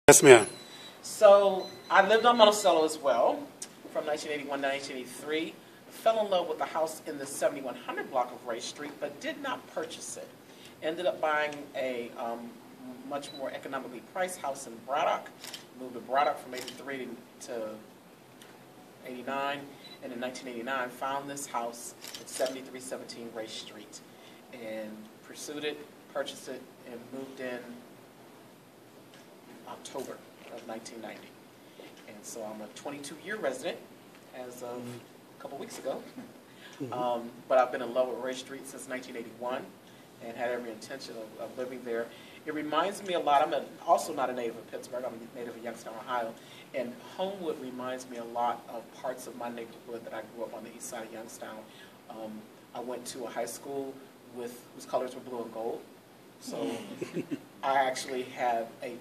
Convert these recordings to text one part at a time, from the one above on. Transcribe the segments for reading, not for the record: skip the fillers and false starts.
Yes, ma'am. So I lived on Monticello as well from 1981 to 1983. Fell in love with the house in the 7100 block of Ray Street, but did not purchase it. Ended up buying a much more economically priced house in Braddock. Moved to Braddock from 83 to 89. And in 1989, found this house at 7317 Ray Street and pursued it, purchased it, and moved in October of 1990. And so I'm a 22-year resident as of a couple weeks ago. But I've been in love with Ray Street since 1981 and had every intention of living there. It reminds me a lot, I'm also not a native of Pittsburgh, I'm a native of Youngstown, Ohio, and Homewood reminds me a lot of parts of my neighborhood that I grew up on the east side of Youngstown. I went to a high school whose colors were blue and gold. So I actually have a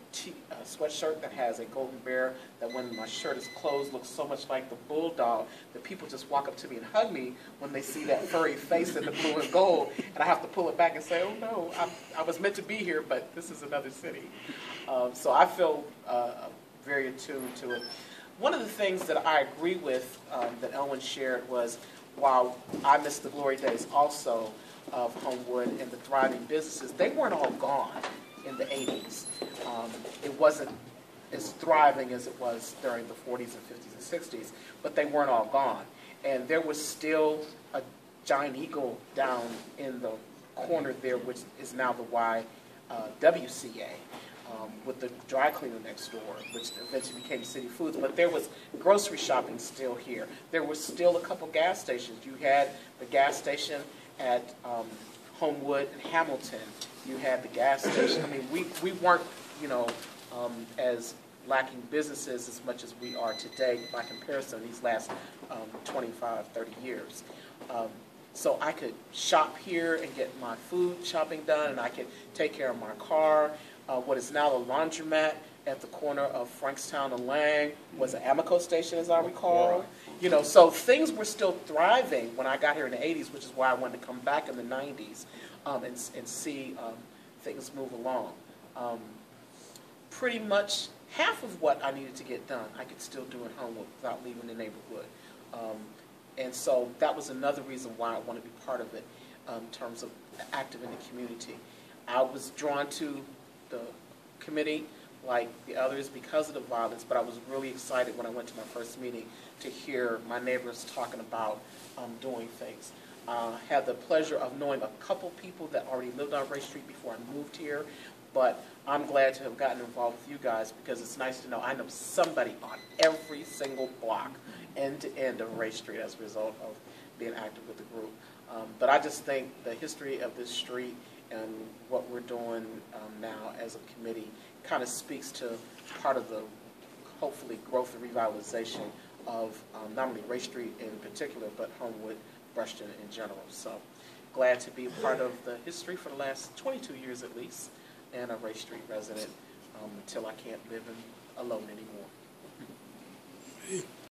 sweatshirt that has a golden bear that when my shirt is closed looks so much like the bulldog that people just walk up to me and hug me when they see that furry face in the blue and gold, and I have to pull it back and say, oh no, I was meant to be here, but this is another city. So I feel very attuned to it. One of the things that I agree with that Elwin shared was, while I miss the glory days also of Homewood and the thriving businesses, they weren't all gone in the 80s. It wasn't as thriving as it was during the 40s and 50s and 60s, but they weren't all gone. And there was still a giant eagle down in the corner there, which is now the YWCA, with the dry cleaner next door, which eventually became City Foods. But there was grocery shopping still here. There was still a couple gas stations. You had the gas station at Homewood and Hamilton. You had the gas station. I mean, we weren't, as lacking businesses as much as we are today by comparison these last 25, 30 years. So I could shop here and get my food shopping done, and I could take care of my car. What is now the laundromat at the corner of Frankstown and Lang was an Amoco station, as I recall. So things were still thriving when I got here in the 80s, which is why I wanted to come back in the 90s and see things move along. Pretty much half of what I needed to get done, I could still do at home without leaving the neighborhood. And so that was another reason why I want to be part of it in terms of active in the community. I was drawn to the committee like the others because of the violence, but I was really excited when I went to my first meeting to hear my neighbors talking about doing things. Had the pleasure of knowing a couple people that already lived on Ray Street before I moved here, but I'm glad to have gotten involved with you guys because it's nice to know I know somebody on every single block, end to end of Ray Street as a result of being active with the group. But I just think the history of this street and what we're doing now as a committee kind of speaks to part of the, hopefully, growth and revitalization of not only Ray Street in particular, but Homewood, Brushton in general. So glad to be a part of the history for the last 22 years at least, and a Ray Street resident until I can't live alone anymore.